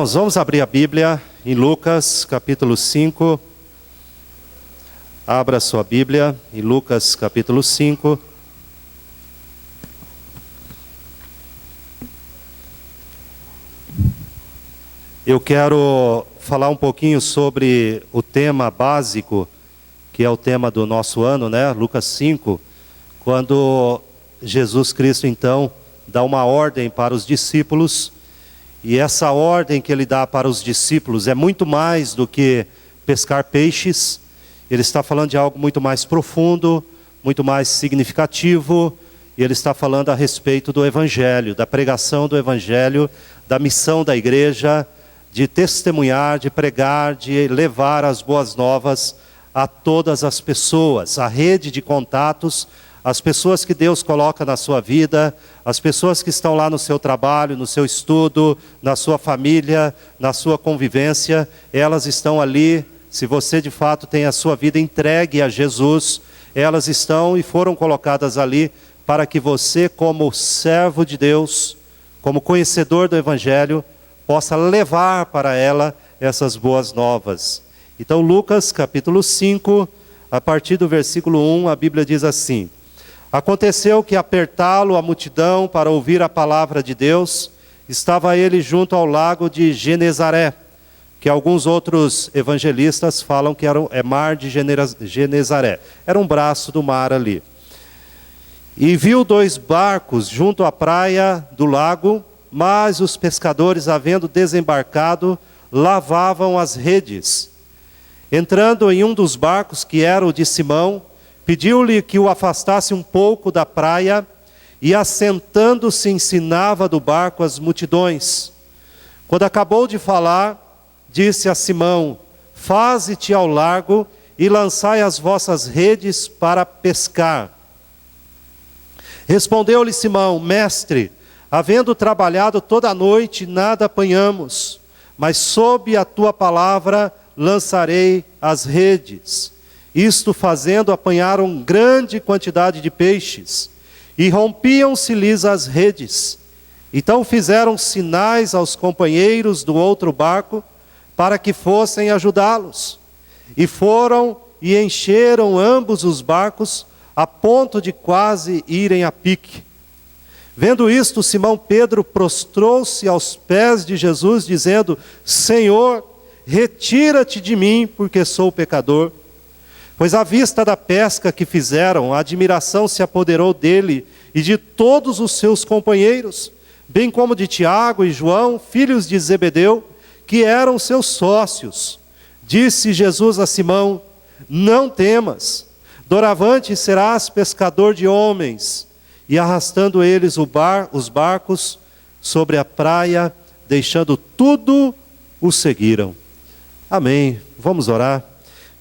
Nós vamos abrir a Bíblia em Lucas capítulo 5. Abra sua Bíblia em Lucas capítulo 5. Eu quero falar um pouquinho sobre o tema básico, que é o tema do nosso ano, né? Lucas 5, quando Jesus Cristo então dá uma ordem para os discípulos, e essa ordem que ele dá para os discípulos é muito mais do que pescar peixes. Ele está falando de algo muito mais profundo, muito mais significativo, e ele está falando a respeito do Evangelho, da pregação do Evangelho, da missão da igreja, de testemunhar, de pregar, de levar as boas novas a todas as pessoas, a rede de contatos, as pessoas que Deus coloca na sua vida, as pessoas que estão lá no seu trabalho, no seu estudo, na sua família, na sua convivência, elas estão ali. Se você de fato tem a sua vida entregue a Jesus, elas estão e foram colocadas ali para que você, como servo de Deus, como conhecedor do Evangelho, possa levar para ela essas boas novas. Então Lucas capítulo 5, a partir do versículo 1, a Bíblia diz assim: Aconteceu que, apertá-lo a multidão para ouvir a palavra de Deus, estava ele junto ao lago de Genezaré, que alguns outros evangelistas falam que é mar de Genezaré. Era um braço do mar ali. E viu 2 barcos junto à praia do lago, mas os pescadores, havendo desembarcado, lavavam as redes. Entrando em um dos barcos, que era o de Simão, pediu-lhe que o afastasse um pouco da praia, e assentando-se ensinava do barco as multidões. Quando acabou de falar, disse a Simão: Faze-te ao largo e lançai as vossas redes para pescar. Respondeu-lhe Simão: Mestre, havendo trabalhado toda a noite, nada apanhamos, mas sob a tua palavra lançarei as redes. Isto fazendo, apanharam grande quantidade de peixes, e rompiam-se-lhes as redes. Então fizeram sinais aos companheiros do outro barco, para que fossem ajudá-los. E foram e encheram ambos os barcos, a ponto de quase irem a pique. Vendo isto, Simão Pedro prostrou-se aos pés de Jesus, dizendo: Senhor, retira-te de mim, porque sou pecador. Pois à vista da pesca que fizeram, a admiração se apoderou dele e de todos os seus companheiros, bem como de Tiago e João, filhos de Zebedeu, que eram seus sócios. Disse Jesus a Simão: Não temas, doravante serás pescador de homens. E arrastando eles os barcos sobre a praia, deixando tudo, o seguiram. Amém. Vamos orar.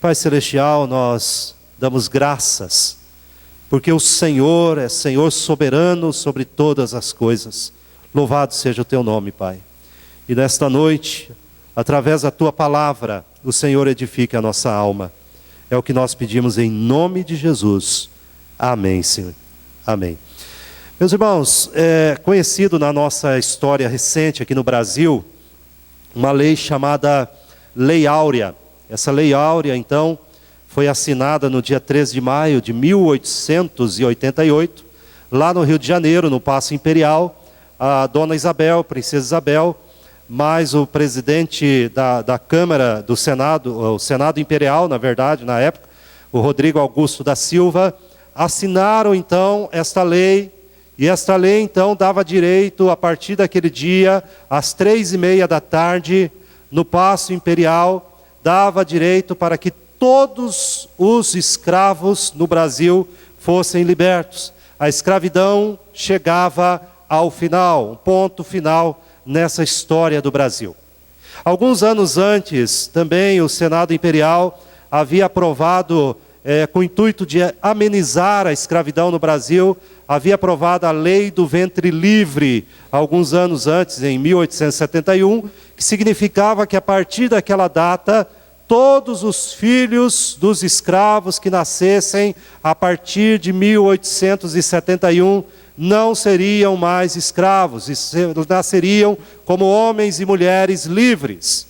Pai Celestial, nós damos graças, porque o Senhor é Senhor soberano sobre todas as coisas. Louvado seja o teu nome, Pai. E nesta noite, através da tua palavra, o Senhor edifique a nossa alma. É o que nós pedimos em nome de Jesus. Amém, Senhor. Amém. Meus irmãos, é conhecido na nossa história recente aqui no Brasil, uma lei chamada Lei Áurea. Essa Lei Áurea, então, foi assinada no dia 13 de maio de 1888, lá no Rio de Janeiro, no Paço Imperial. A dona Isabel, princesa Isabel, mais o presidente da Câmara do Senado, o Senado Imperial, na verdade, na época, o Rodrigo Augusto da Silva, assinaram, então, esta lei. E esta lei, então, dava direito, a partir daquele dia, às 3:30 da tarde, no Paço Imperial, dava direito para que todos os escravos no Brasil fossem libertos. A escravidão chegava ao final, um ponto final nessa história do Brasil. Alguns anos antes, também o Senado Imperial havia aprovado, com o intuito de amenizar a escravidão no Brasil, havia aprovado a Lei do Ventre Livre, alguns anos antes, em 1871, que significava que a partir daquela data, todos os filhos dos escravos que nascessem a partir de 1871 não seriam mais escravos, e nasceriam como homens e mulheres livres.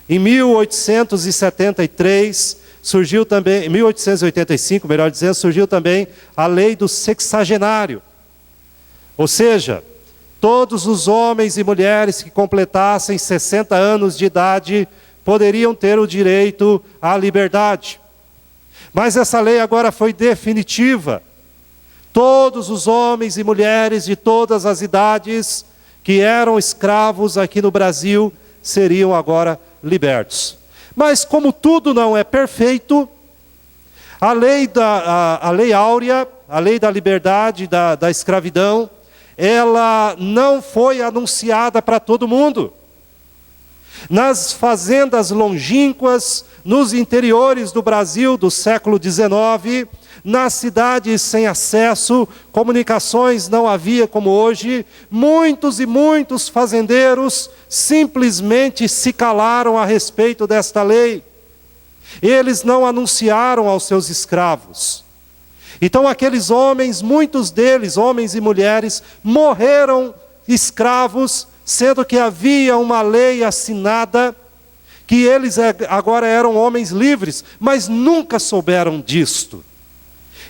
Em 1873, surgiu também, em 1885, melhor dizendo, surgiu também a lei do sexagenário. Ou seja, todos os homens e mulheres que completassem 60 anos de idade poderiam ter o direito à liberdade. Mas essa lei agora foi definitiva. Todos os homens e mulheres de todas as idades que eram escravos aqui no Brasil seriam agora libertos. Mas como tudo não é perfeito, a lei áurea, a lei da liberdade, da escravidão, ela não foi anunciada para todo mundo. Nas fazendas longínquas, nos interiores do Brasil do século XIX, nas cidades sem acesso, comunicações não havia como hoje, muitos e muitos fazendeiros simplesmente se calaram a respeito desta lei. Eles não anunciaram aos seus escravos. Então aqueles homens, muitos deles, homens e mulheres, morreram escravos, sendo que havia uma lei assinada, que eles agora eram homens livres, mas nunca souberam disto.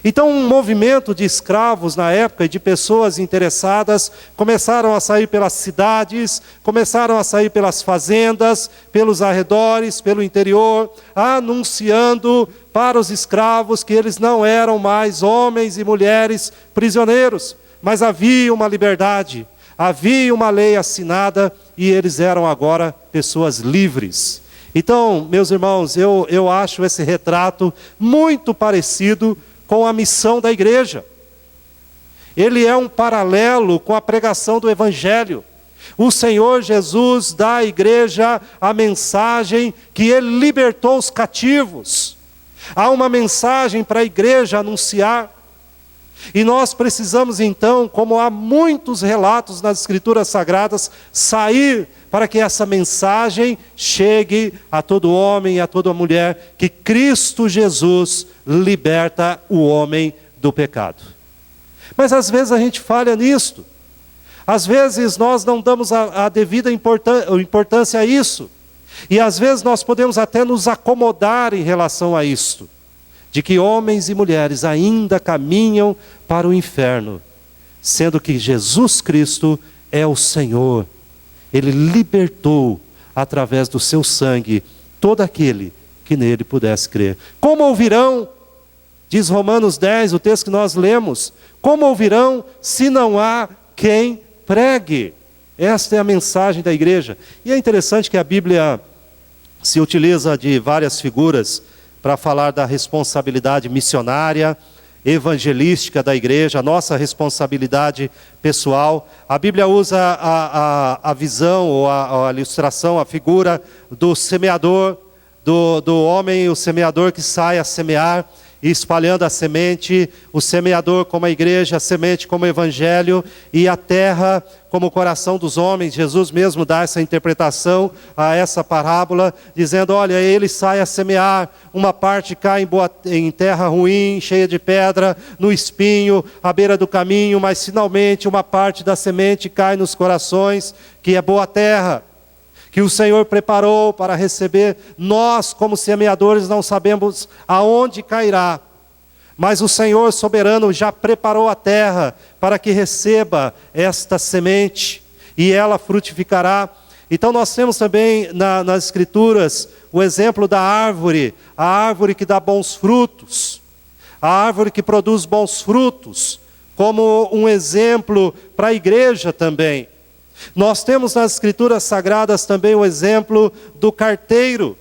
Então um movimento de escravos na época, e de pessoas interessadas, começaram a sair pelas cidades, começaram a sair pelas fazendas, pelos arredores, pelo interior, anunciando para os escravos que eles não eram mais homens e mulheres prisioneiros, mas havia uma liberdade, havia uma lei assinada e eles eram agora pessoas livres. Então, meus irmãos, eu acho esse retrato muito parecido com a missão da igreja. Ele é um paralelo com a pregação do Evangelho. O Senhor Jesus dá à igreja a mensagem que Ele libertou os cativos. Há uma mensagem para a igreja anunciar. E nós precisamos então, como há muitos relatos nas Escrituras Sagradas, sair para que essa mensagem chegue a todo homem e a toda mulher, que Cristo Jesus liberta o homem do pecado. Mas às vezes a gente falha nisto. Às vezes nós não damos a devida importância a isso. E às vezes nós podemos até nos acomodar em relação a isto, de que homens e mulheres ainda caminham para o inferno, sendo que Jesus Cristo é o Senhor. Ele libertou, através do seu sangue, todo aquele que nele pudesse crer. Como ouvirão, diz Romanos 10, o texto que nós lemos, como ouvirão se não há quem pregue? Esta é a mensagem da igreja. E é interessante que a Bíblia se utiliza de várias figuras para falar da responsabilidade missionária, evangelística da igreja, a nossa responsabilidade pessoal. A Bíblia usa a visão, ou a ilustração, a figura do semeador, do homem, o semeador que sai a semear, e espalhando a semente, o semeador como a igreja, a semente como o evangelho, e a terra como o coração dos homens. Jesus mesmo dá essa interpretação a essa parábola, dizendo, olha, ele sai a semear, uma parte cai em terra ruim, cheia de pedra, no espinho, à beira do caminho, mas finalmente uma parte da semente cai nos corações, que é boa terra, que o Senhor preparou para receber. Nós, como semeadores, não sabemos aonde cairá, mas o Senhor soberano já preparou a terra para que receba esta semente, e ela frutificará. Então nós temos também nas Escrituras o exemplo da árvore, a árvore que dá bons frutos, a árvore que produz bons frutos, como um exemplo para a igreja também. Nós temos nas Escrituras Sagradas também o exemplo do carteiro,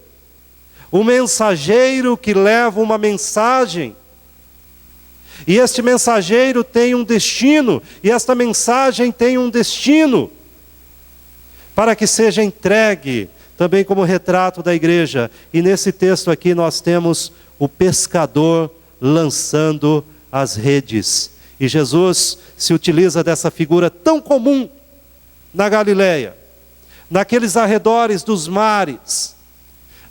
o mensageiro que leva uma mensagem. E este mensageiro tem um destino, e esta mensagem tem um destino, para que seja entregue também como retrato da igreja. E nesse texto aqui nós temos o pescador lançando as redes. E Jesus se utiliza dessa figura tão comum na Galileia, naqueles arredores dos mares,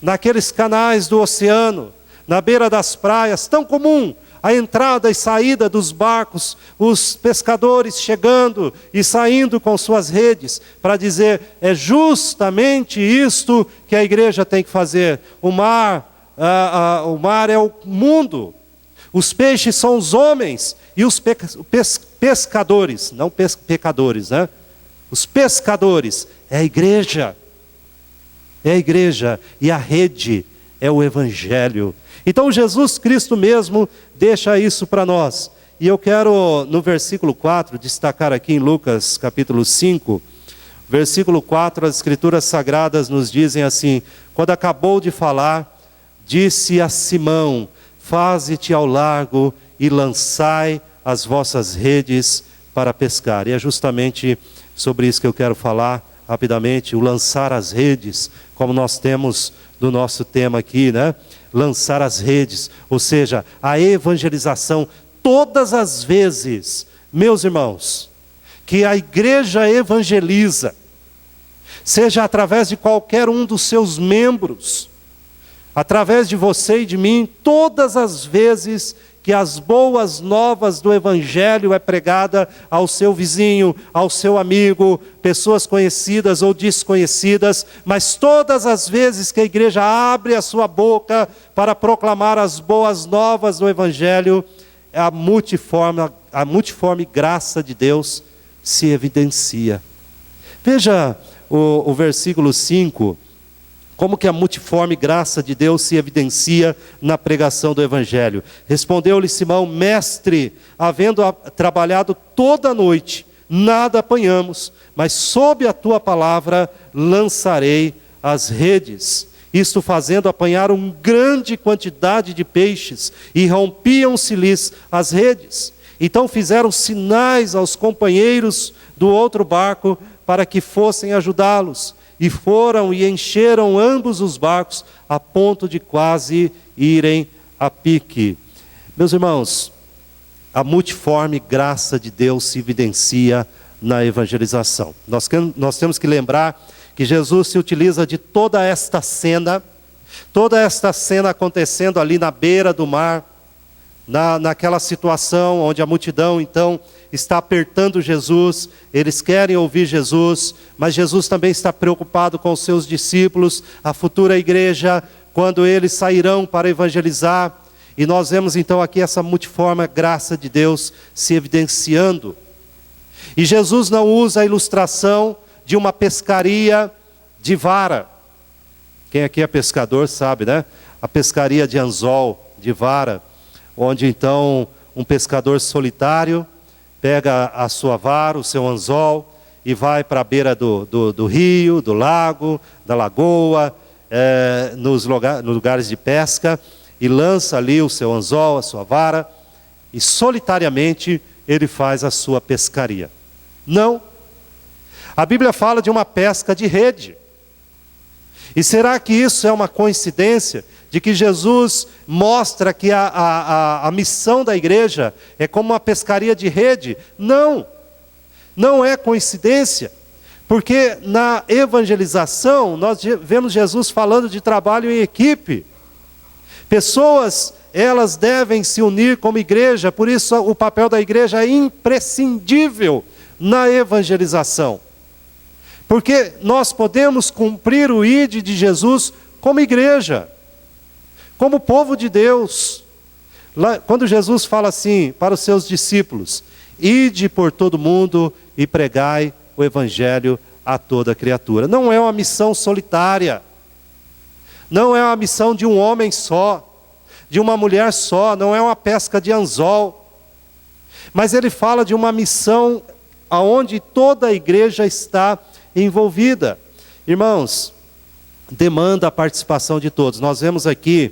naqueles canais do oceano, na beira das praias, tão comum a entrada e saída dos barcos, os pescadores chegando e saindo com suas redes, para dizer, é justamente isto que a igreja tem que fazer. O mar é o mundo, os peixes são os homens, e os pescadores, não pecadores, né? Os pescadores é a igreja. É a igreja, e a rede é o evangelho. Então Jesus Cristo mesmo deixa isso para nós. E eu quero, no versículo 4, destacar aqui em Lucas capítulo 5, versículo 4, as escrituras sagradas nos dizem assim: quando acabou de falar, disse a Simão, faze-te ao largo e lançai as vossas redes para pescar. E é justamente sobre isso que eu quero falar rapidamente, o lançar as redes, como nós temos no nosso tema aqui, né? Lançar as redes, ou seja, a evangelização. Todas as vezes, meus irmãos, que a igreja evangeliza, seja através de qualquer um dos seus membros, através de você e de mim, todas as vezes que as boas novas do evangelho é pregada ao seu vizinho, ao seu amigo, pessoas conhecidas ou desconhecidas, mas todas as vezes que a igreja abre a sua boca para proclamar as boas novas do evangelho, a multiforme graça de Deus se evidencia. Veja o versículo 5, como que a multiforme graça de Deus se evidencia na pregação do evangelho. Respondeu-lhe Simão, mestre, havendo trabalhado toda a noite, nada apanhamos, mas sob a tua palavra lançarei as redes. Isto fazendo, apanharam grande quantidade de peixes, e rompiam-se-lhes as redes. Então fizeram sinais aos companheiros do outro barco, para que fossem ajudá-los. E foram e encheram ambos os barcos, a ponto de quase irem a pique. Meus irmãos, a multiforme graça de Deus se evidencia na evangelização. Nós temos que lembrar que Jesus se utiliza de toda esta cena acontecendo ali na beira do mar, naquela situação onde a multidão então está apertando Jesus, eles querem ouvir Jesus, mas Jesus também está preocupado com os seus discípulos, a futura igreja, quando eles sairão para evangelizar. E nós vemos então aqui essa multiforme graça de Deus se evidenciando. E Jesus não usa a ilustração de uma pescaria de vara. Quem aqui é pescador sabe, né? A pescaria de anzol, de vara, onde então um pescador solitário pega a sua vara, o seu anzol, e vai para a beira do rio, do lago, da lagoa, nos lugares de pesca, e lança ali o seu anzol, a sua vara, e solitariamente ele faz a sua pescaria. Não. A Bíblia fala de uma pesca de rede. E será que isso é uma coincidência? De que Jesus mostra que a missão da igreja é como uma pescaria de rede? Não, não é coincidência, porque na evangelização nós vemos Jesus falando de trabalho em equipe. Pessoas, elas devem se unir como igreja, por isso o papel da igreja é imprescindível na evangelização. Porque nós podemos cumprir o ID de Jesus como igreja, como povo de Deus. Quando Jesus fala assim para os seus discípulos, ide por todo mundo e pregai o evangelho a toda criatura. Não é uma missão solitária, não é uma missão de um homem só, de uma mulher só, não é uma pesca de anzol, mas ele fala de uma missão aonde toda a igreja está envolvida. Irmãos, demanda a participação de todos. Nós vemos aqui,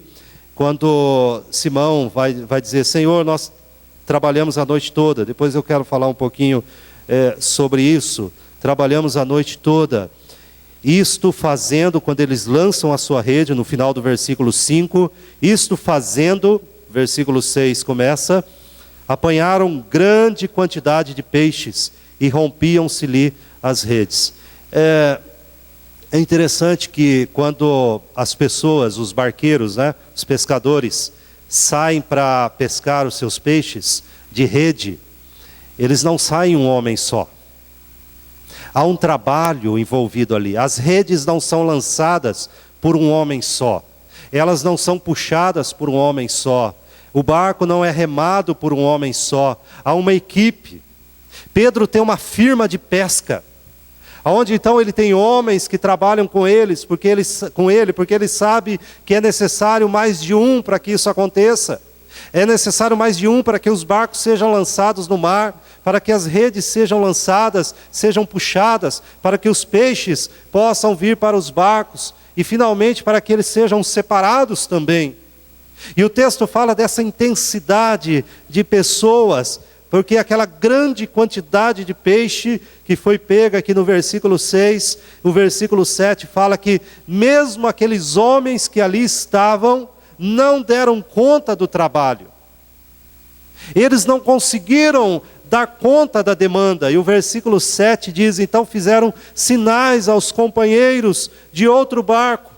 quando Simão vai dizer, Senhor, nós trabalhamos a noite toda. Depois eu quero falar um pouquinho sobre isso. Trabalhamos a noite toda. Isto fazendo, quando eles lançam a sua rede, no final do versículo 5, isto fazendo, versículo 6 começa, apanharam grande quantidade de peixes e rompiam-se-lhe as redes. É interessante que quando as pessoas, os barqueiros, né, os pescadores, saem para pescar os seus peixes de rede, eles não saem um homem só. Há um trabalho envolvido ali. As redes não são lançadas por um homem só. Elas não são puxadas por um homem só. O barco não é remado por um homem só. Há uma equipe. Pedro tem uma firma de pesca, onde então ele tem homens que trabalham com ele, porque ele sabe que é necessário mais de um para que isso aconteça. É necessário mais de um para que os barcos sejam lançados no mar, para que as redes sejam lançadas, sejam puxadas, para que os peixes possam vir para os barcos e finalmente para que eles sejam separados também. E o texto fala dessa intensidade de pessoas, porque aquela grande quantidade de peixe que foi pega aqui no versículo 6, o versículo 7 fala que mesmo aqueles homens que ali estavam, não deram conta do trabalho. Eles não conseguiram dar conta da demanda. E o versículo 7 diz, então fizeram sinais aos companheiros de outro barco,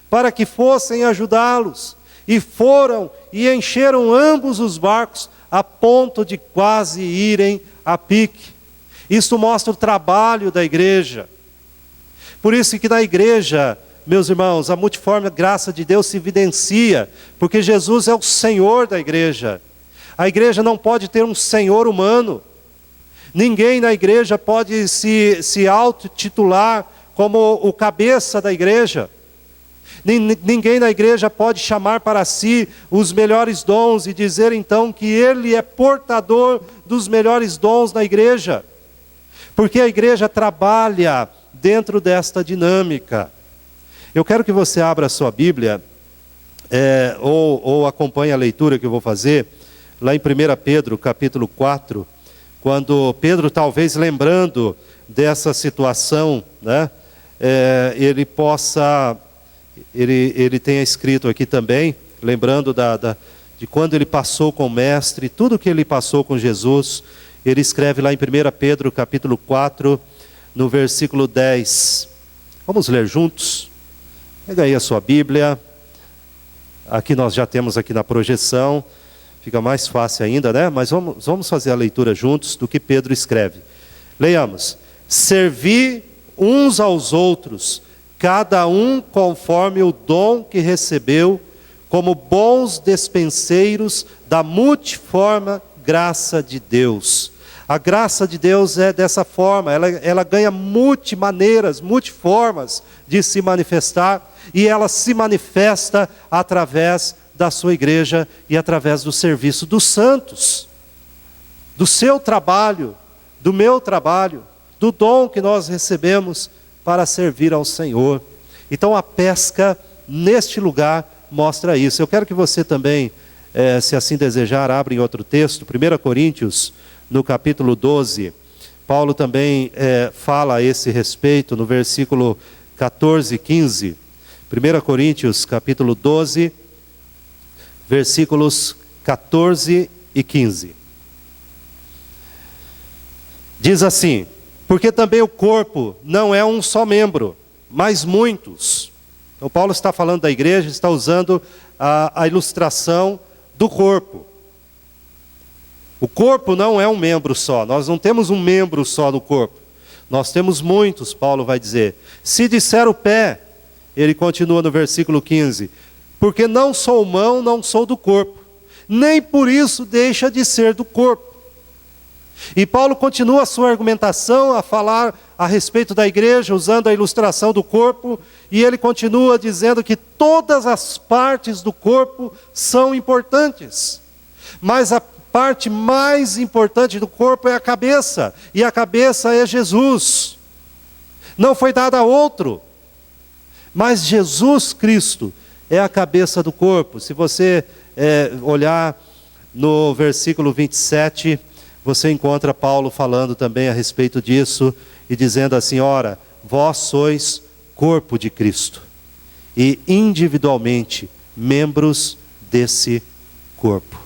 para que fossem ajudá-los. E foram e encheram ambos os barcos, a ponto de quase irem a pique. Isso mostra o trabalho da igreja. Por isso que na igreja, meus irmãos, a multiforme graça de Deus se evidencia, porque Jesus é o Senhor da igreja. A igreja não pode ter um senhor humano. Ninguém na igreja pode se auto-titular como o cabeça da igreja. Ninguém na igreja pode chamar para si os melhores dons e dizer então que ele é portador dos melhores dons na igreja. Porque a igreja trabalha dentro desta dinâmica. Eu quero que você abra a sua Bíblia, ou acompanhe a leitura que eu vou fazer, lá em 1 Pedro, capítulo 4, quando Pedro, talvez lembrando dessa situação, né, ele tenha escrito aqui também, lembrando de quando ele passou com o Mestre, tudo que ele passou com Jesus, ele escreve lá em 1 Pedro, capítulo 4, no versículo 10. Vamos ler juntos? Pega aí a sua Bíblia. Aqui nós já temos aqui na projeção, fica mais fácil ainda, né? Mas vamos fazer a leitura juntos do que Pedro escreve. Leiamos. Servi uns aos outros, cada um conforme o dom que recebeu, como bons despenseiros da multiforme graça de Deus. A graça de Deus é dessa forma, ela ganha multimaneiras, multiformas de se manifestar, e ela se manifesta através da sua igreja e através do serviço dos santos, do seu trabalho, do meu trabalho, do dom que nós recebemos para servir ao Senhor. Então a pesca neste lugar mostra isso. Eu quero que você também, se assim desejar, abra em outro texto, 1 Coríntios, no capítulo 12, Paulo também fala a esse respeito, no versículo 14 e 15, 1 Coríntios, capítulo 12, versículos 14 e 15. Diz assim: porque também o corpo não é um só membro, mas muitos. Então Paulo está falando da igreja, está usando a ilustração do corpo. O corpo não é um membro só, nós não temos um membro só no corpo. Nós temos muitos, Paulo vai dizer. Se disser o pé, ele continua no versículo 15, porque não sou mão, não sou do corpo, nem por isso deixa de ser do corpo. E Paulo continua a sua argumentação, a falar a respeito da igreja, usando a ilustração do corpo, e ele continua dizendo que todas as partes do corpo são importantes, mas a parte mais importante do corpo é a cabeça, e a cabeça é Jesus. Não foi dada a outro, mas Jesus Cristo é a cabeça do corpo. Se você olhar no versículo 27, você encontra Paulo falando também a respeito disso, e dizendo assim: ora, vós sois corpo de Cristo, e individualmente membros desse corpo.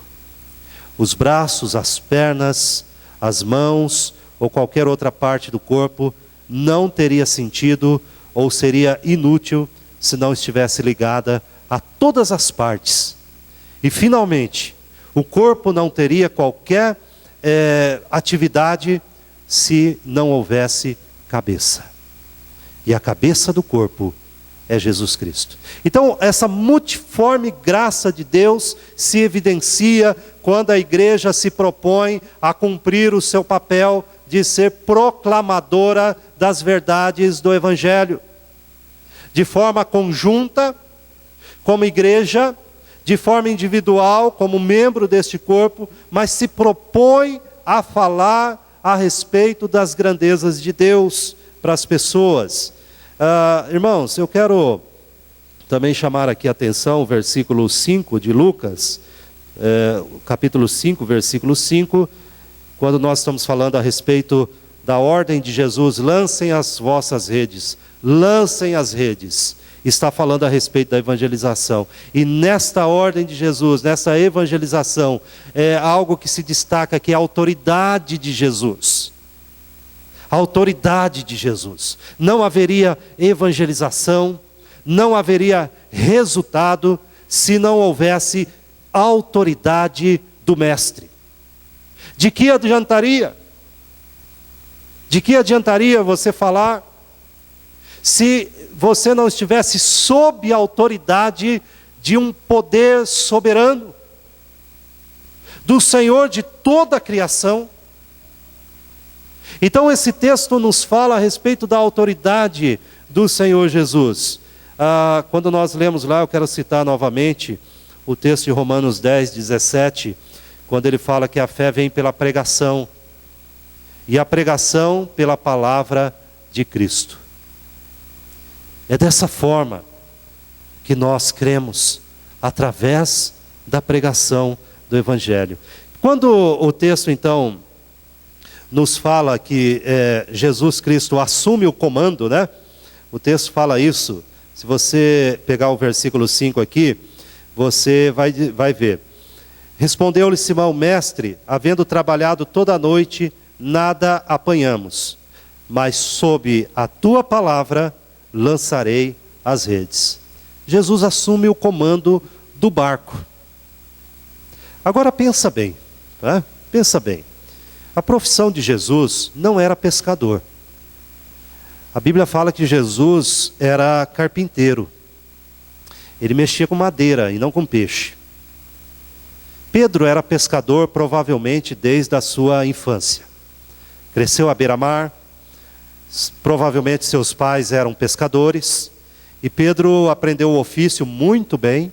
Os braços, as pernas, as mãos, ou qualquer outra parte do corpo, não teria sentido, ou seria inútil, se não estivesse ligada a todas as partes. E finalmente, o corpo não teria qualquer atividade se não houvesse cabeça. E a cabeça do corpo é Jesus Cristo. Então, essa multiforme graça de Deus se evidencia quando a igreja se propõe a cumprir o seu papel de ser proclamadora das verdades do Evangelho. De forma conjunta, como igreja, de forma individual, como membro deste corpo, mas se propõe a falar a respeito das grandezas de Deus para as pessoas. Irmãos, eu quero também chamar aqui a atenção o versículo 5 de Lucas, capítulo 5, versículo 5, quando nós estamos falando a respeito da ordem de Jesus: lancem as vossas redes, lancem as redes. Está falando a respeito da evangelização. E nesta ordem de Jesus, nessa evangelização, é algo que se destaca, que é a autoridade de Jesus. A autoridade de Jesus. Não haveria evangelização, não haveria resultado, se não houvesse autoridade do Mestre. De que adiantaria? De que adiantaria você falar se você não estivesse sob a autoridade de um poder soberano, do Senhor de toda a criação? Então esse texto nos fala a respeito da autoridade do Senhor Jesus. Quando nós lemos lá, eu quero citar novamente o texto de Romanos 10, 17, quando ele fala que a fé vem pela pregação, e a pregação pela palavra de Cristo. É dessa forma que nós cremos, através da pregação do Evangelho. Quando o texto então nos fala que Jesus Cristo assume o comando, né? O texto fala isso. Se você pegar o versículo 5 aqui, você vai ver. Respondeu-lhe Simão: mestre, havendo trabalhado toda a noite, nada apanhamos, mas sob a tua palavra lançarei as redes. Jesus assume o comando do barco. Agora pensa bem, tá? Pensa bem. A profissão de Jesus não era pescador. A Bíblia fala que Jesus era carpinteiro. Ele mexia com madeira e não com peixe. Pedro era pescador provavelmente desde a sua infância. Cresceu à beira-mar. Provavelmente seus pais eram pescadores, e Pedro aprendeu o ofício muito bem,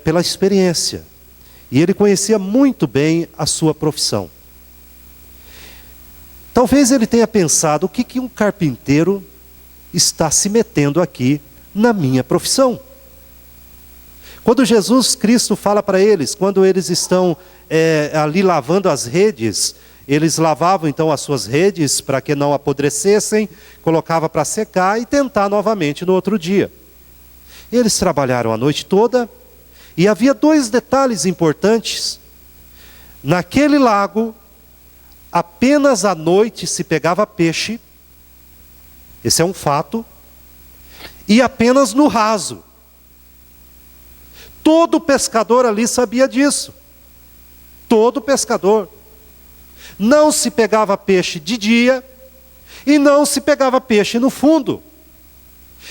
pela experiência, e ele conhecia muito bem a sua profissão. Talvez ele tenha pensado: o que um carpinteiro está se metendo aqui na minha profissão? Quando Jesus Cristo fala para eles, quando eles estão ali lavando as redes, eles lavavam então as suas redes para que não apodrecessem, colocava para secar e tentar novamente no outro dia. Eles trabalharam a noite toda, e havia dois detalhes importantes. Naquele lago, apenas à noite se pegava peixe, esse é um fato, e apenas no raso. Todo pescador ali sabia disso. Todo pescador. Não se pegava peixe de dia e não se pegava peixe no fundo.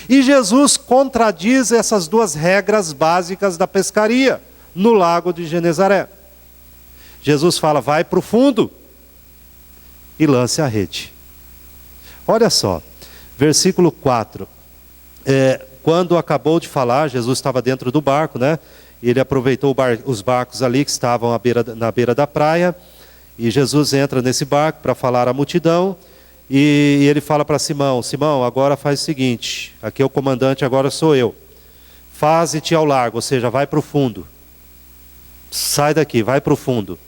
E Jesus contradiz essas duas regras básicas da pescaria no lago de Genezaré. Jesus fala: vai para o fundo e lance a rede. Olha só, versículo 4. Quando acabou de falar, Jesus estava dentro do barco, né? E ele aproveitou os barcos ali que estavam na beira da praia. E Jesus entra nesse barco para falar à multidão, e ele fala para Simão: Simão, agora faz o seguinte, aqui é o comandante, agora sou eu. Faze-te ao largo, ou seja, vai para o fundo. Sai daqui, vai para o fundo.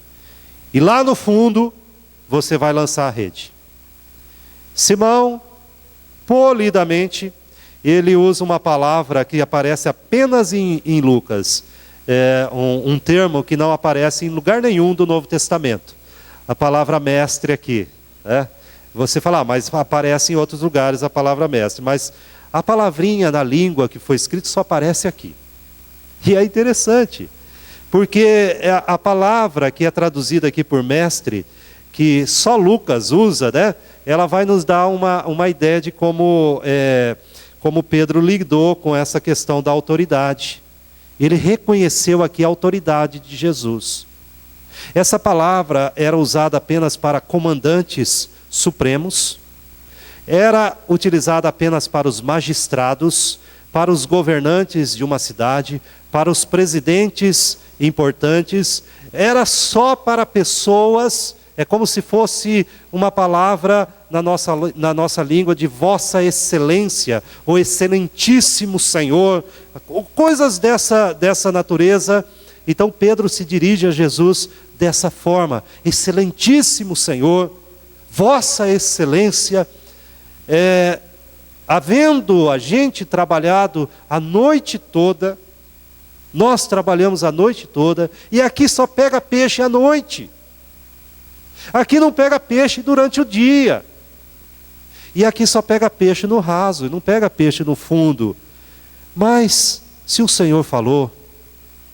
E lá no fundo, você vai lançar a rede. Simão, polidamente, ele usa uma palavra que aparece apenas em Lucas. Um termo que não aparece em lugar nenhum do Novo Testamento. A palavra mestre aqui. Você fala: mas aparece em outros lugares a palavra mestre. Mas a palavrinha na língua que foi escrita só aparece aqui. E é interessante. Porque a palavra que é traduzida aqui por mestre, que só Lucas usa, né? Ela vai nos dar uma ideia de como Pedro lidou com essa questão da autoridade. Ele reconheceu aqui a autoridade de Jesus. Essa palavra era usada apenas para comandantes supremos, era utilizada apenas para os magistrados, para os governantes de uma cidade, para os presidentes importantes, era só para pessoas, é como se fosse uma palavra na nossa língua de Vossa Excelência, ou Excelentíssimo Senhor, coisas dessa natureza. Então Pedro se dirige a Jesus dessa forma: Excelentíssimo Senhor, Vossa Excelência. Havendo a gente trabalhado a noite toda, nós trabalhamos a noite toda, e aqui só pega peixe à noite. Aqui não pega peixe durante o dia. E aqui só pega peixe no raso, não pega peixe no fundo. Mas, se o Senhor falou,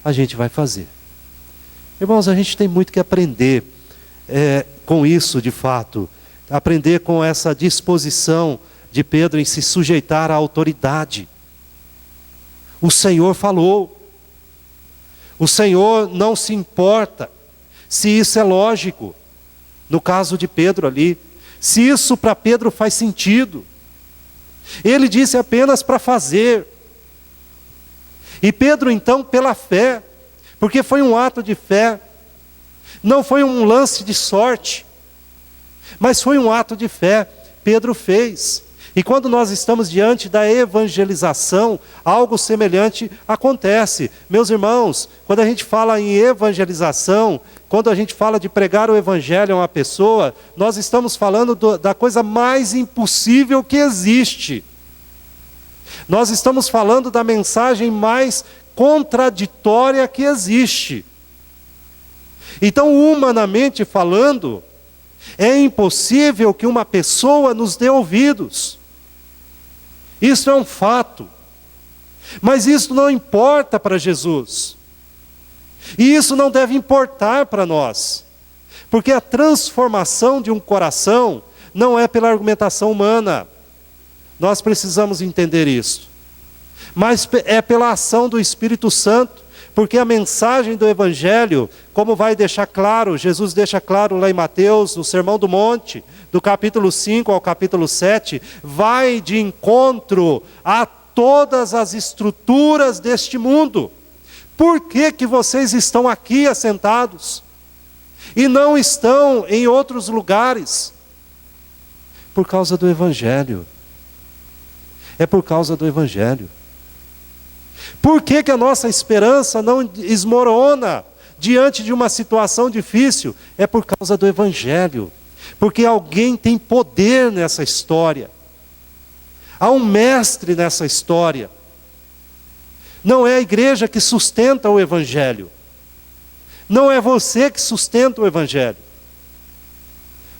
a gente vai fazer. Irmãos, a gente tem muito que aprender com isso de fato. Aprender com essa disposição de Pedro em se sujeitar à autoridade. O Senhor falou. O Senhor não se importa se isso é lógico. No caso de Pedro ali, se isso para Pedro faz sentido. Ele disse apenas para fazer. E Pedro então, pela fé, porque foi um ato de fé, não foi um lance de sorte, mas foi um ato de fé, Pedro fez. E quando nós estamos diante da evangelização, algo semelhante acontece. Meus irmãos, quando a gente fala em evangelização, quando a gente fala de pregar o evangelho a uma pessoa, nós estamos falando da coisa mais impossível que existe. Nós estamos falando da mensagem mais contraditória que existe. Então, humanamente falando, é impossível que uma pessoa nos dê ouvidos. Isso é um fato. Mas isso não importa para Jesus. E isso não deve importar para nós. Porque a transformação de um coração não é pela argumentação humana. Nós precisamos entender isso. Mas é pela ação do Espírito Santo. Porque a mensagem do Evangelho, como vai deixar claro, Jesus deixa claro lá em Mateus, no Sermão do Monte, do capítulo 5 ao capítulo 7, vai de encontro a todas as estruturas deste mundo. Por que vocês estão aqui assentados e não estão em outros lugares? Por causa do Evangelho. É por causa do Evangelho. Por que a nossa esperança não esmorona diante de uma situação difícil? É por causa do Evangelho. Porque alguém tem poder nessa história. Há um mestre nessa história. Não é a igreja que sustenta o Evangelho. Não é você que sustenta o Evangelho.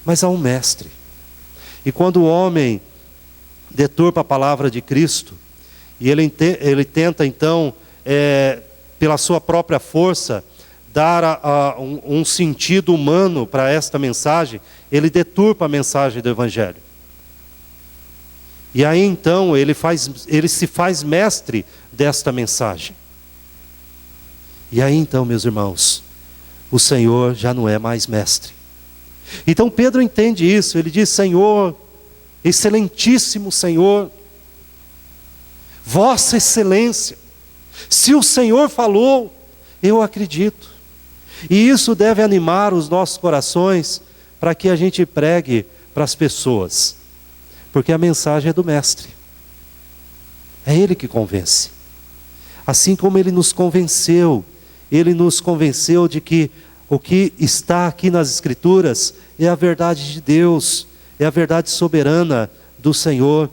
Mas há um mestre. E quando o homem deturpa a palavra de Cristo, e ele tenta então, pela sua própria força, dar um sentido humano para esta mensagem, ele deturpa a mensagem do Evangelho. E aí então ele se faz mestre desta mensagem. E aí então, meus irmãos, o Senhor já não é mais mestre. Então Pedro entende isso, ele diz: Senhor, excelentíssimo Senhor, Vossa Excelência, se o Senhor falou, eu acredito. E isso deve animar os nossos corações para que a gente pregue para as pessoas. Porque a mensagem é do Mestre. É Ele que convence. Assim como Ele nos convenceu de que o que está aqui nas Escrituras é a verdade de Deus, é a verdade soberana do Senhor.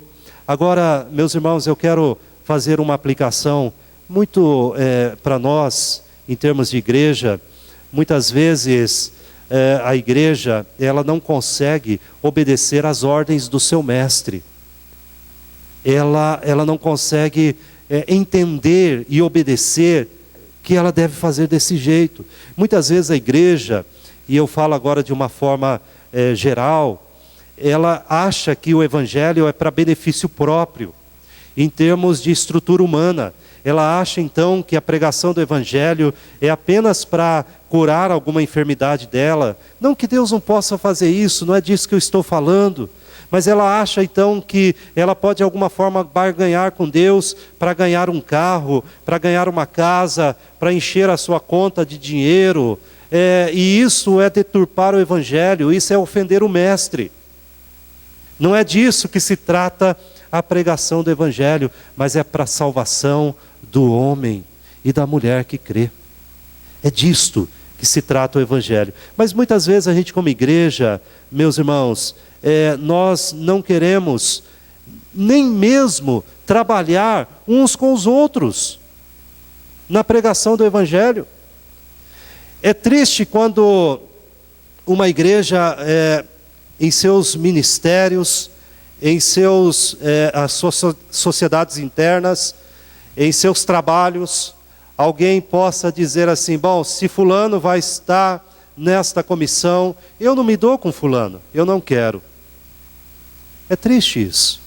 Agora, meus irmãos, eu quero fazer uma aplicação muito para nós, em termos de igreja. Muitas vezes a igreja ela não consegue obedecer às ordens do seu mestre. Ela não consegue entender e obedecer que ela deve fazer desse jeito. Muitas vezes a igreja, e eu falo agora de uma forma geral, ela acha que o evangelho é para benefício próprio, em termos de estrutura humana. Ela acha então que a pregação do evangelho é apenas para curar alguma enfermidade dela. Não que Deus não possa fazer isso, não é disso que eu estou falando. Mas ela acha então que ela pode de alguma forma barganhar com Deus para ganhar um carro, para ganhar uma casa, para encher a sua conta de dinheiro. E isso é deturpar o evangelho, isso é ofender o mestre. Não é disso que se trata a pregação do evangelho, mas é para a salvação do homem e da mulher que crê. É disto que se trata o evangelho. Mas muitas vezes a gente como igreja, meus irmãos, nós não queremos nem mesmo trabalhar uns com os outros na pregação do evangelho. É triste quando uma igreja, em seus ministérios, em as suas sociedades internas, em seus trabalhos, alguém possa dizer assim: bom, se fulano vai estar nesta comissão, eu não me dou com fulano, eu não quero. É triste isso.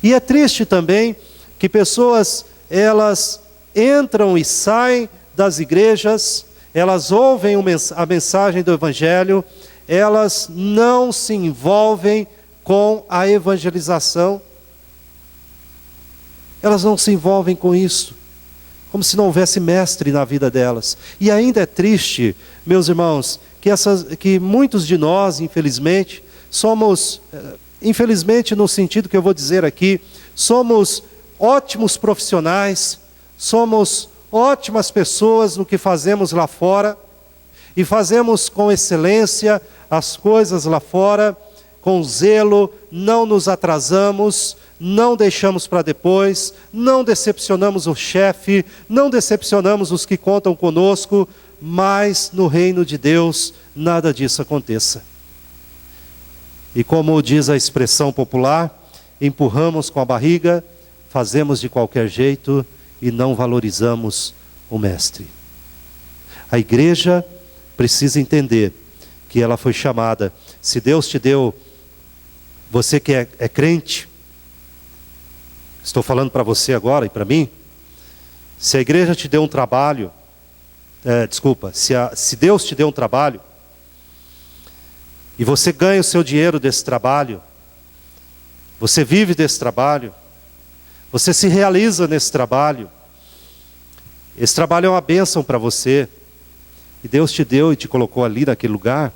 E é triste também que pessoas, elas entram e saem das igrejas, elas ouvem a mensagem do evangelho, elas não se envolvem com a evangelização. Elas não se envolvem com isso, como se não houvesse mestre na vida delas. E ainda é triste, meus irmãos, que muitos de nós, infelizmente, somos, infelizmente no sentido que eu vou dizer aqui, somos ótimos profissionais, somos ótimas pessoas no que fazemos lá fora, e fazemos com excelência as coisas lá fora, com zelo, não nos atrasamos, não deixamos para depois, não decepcionamos o chefe, não decepcionamos os que contam conosco, mas no reino de Deus nada disso aconteça. E como diz a expressão popular, empurramos com a barriga, fazemos de qualquer jeito e não valorizamos o mestre. A igreja precisa entender que ela foi chamada. Se Deus te deu, você que é crente, estou falando para você agora e para mim, se a igreja te deu um trabalho, se Deus te deu um trabalho, e você ganha o seu dinheiro desse trabalho, você vive desse trabalho, você se realiza nesse trabalho, esse trabalho é uma bênção para você, e Deus te deu e te colocou ali naquele lugar,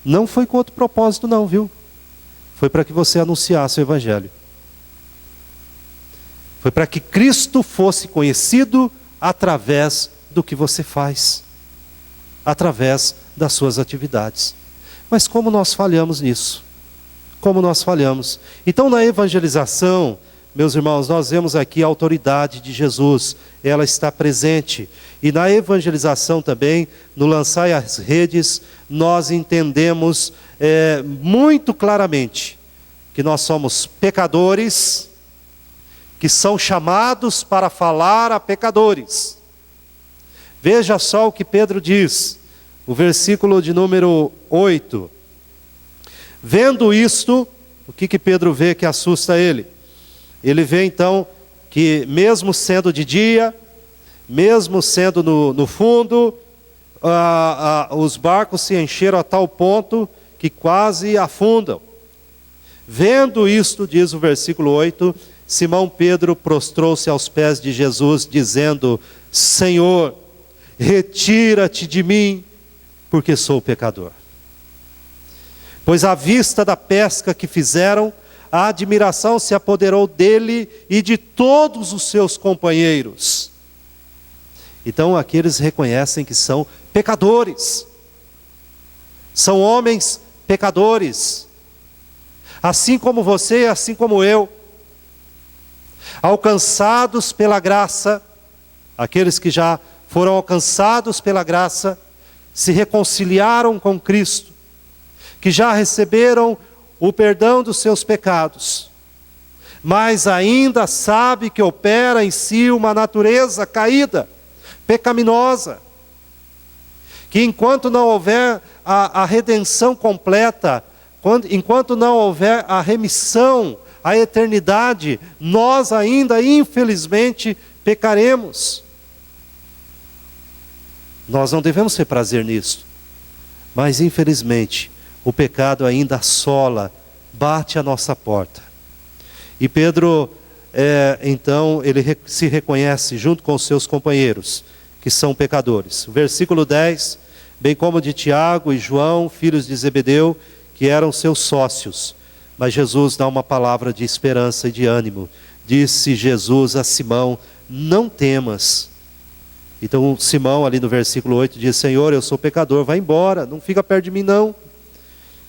não foi com outro propósito não, viu? Foi para que você anunciasse o evangelho. Foi para que Cristo fosse conhecido através do que você faz, através das suas atividades. Mas como nós falhamos nisso? Como nós falhamos? Então na evangelização, meus irmãos, nós vemos aqui a autoridade de Jesus, ela está presente. E na evangelização também, no lançar as redes, nós entendemos muito claramente que nós somos pecadores, que são chamados para falar a pecadores. Veja só o que Pedro diz, o versículo de número 8. Vendo isto, o que Pedro vê que assusta ele? Ele vê então que mesmo sendo de dia, mesmo sendo no fundo, os barcos se encheram a tal ponto que quase afundam. Vendo isto, diz o versículo 8, Simão Pedro prostrou-se aos pés de Jesus, dizendo: Senhor, retira-te de mim, porque sou pecador. Pois à vista da pesca que fizeram, a admiração se apoderou dele e de todos os seus companheiros. Então aqui eles reconhecem que são pecadores. São homens pecadores. Assim como você, assim como eu. Alcançados pela graça, aqueles que já foram alcançados pela graça, se reconciliaram com Cristo, que já receberam o perdão dos seus pecados, mas ainda sabe que opera em si uma natureza caída, pecaminosa. Que enquanto não houver a redenção completa, enquanto não houver a remissão, a eternidade, nós ainda, infelizmente, pecaremos. Nós não devemos ter prazer nisso. Mas, infelizmente, o pecado ainda assola, bate à nossa porta. E Pedro, então, ele se reconhece junto com os seus companheiros, que são pecadores. O versículo 10, bem como de Tiago e João, filhos de Zebedeu, que eram seus sócios. Mas Jesus dá uma palavra de esperança e de ânimo. Disse Jesus a Simão: não temas. Então Simão, ali no versículo 8, diz: Senhor, eu sou pecador, vai embora, não fica perto de mim não.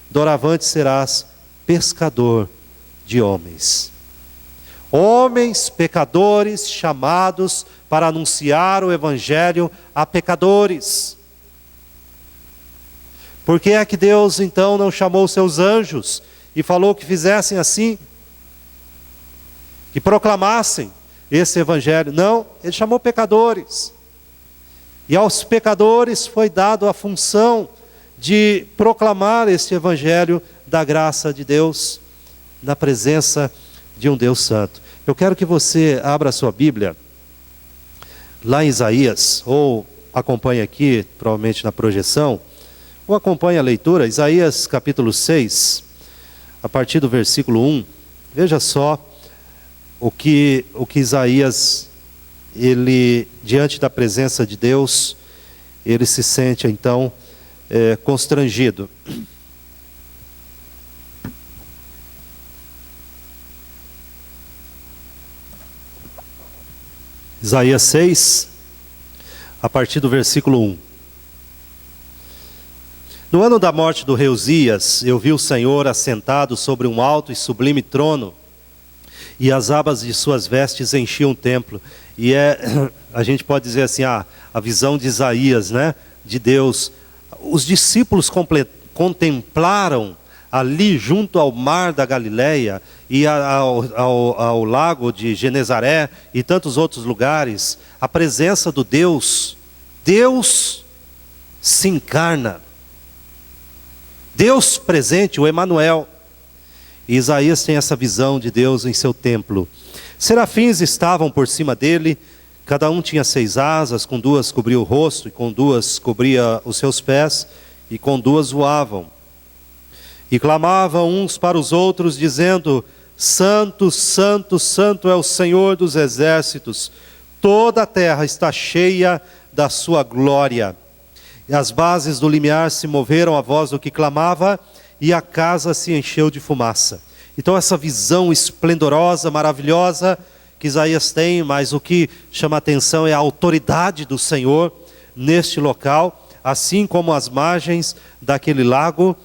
Doravante serás pescador de homens. Homens pecadores chamados para anunciar o evangelho a pecadores. Por que é que Deus então não chamou seus anjos e falou que fizessem assim? Que proclamassem esse evangelho? Não, Ele chamou pecadores. E aos pecadores foi dado a função de proclamar este evangelho da graça de Deus, na presença de um Deus santo. Eu quero que você abra a sua Bíblia, lá em Isaías, ou acompanhe aqui, provavelmente na projeção, ou acompanhe a leitura, Isaías capítulo 6, a partir do versículo 1. Veja só o que Isaías, ele, diante da presença de Deus, ele se sente então constrangido. Isaías 6, a partir do versículo 1. No ano da morte do rei Uzias, eu vi o Senhor assentado sobre um alto e sublime trono, e as abas de suas vestes enchiam o templo. E a gente pode dizer assim, a visão de Isaías, né, de Deus. Os discípulos contemplaram ali junto ao mar da Galileia e ao lago de Genezaré e tantos outros lugares, a presença do Deus. Deus se encarna. Deus presente, o Emanuel. E Isaías tem essa visão de Deus em seu templo. Serafins estavam por cima dele, cada um tinha 6 asas, com 2 cobria o rosto, e com 2 cobria os seus pés, e com 2 voavam. E clamavam uns para os outros, dizendo: Santo, Santo, Santo é o Senhor dos exércitos, toda a terra está cheia da sua glória. E as bases do limiar se moveram à voz do que clamava, e a casa se encheu de fumaça. Então essa visão esplendorosa, maravilhosa que Isaías tem, mas o que chama a atenção é a autoridade do Senhor neste local, assim como as margens daquele lago.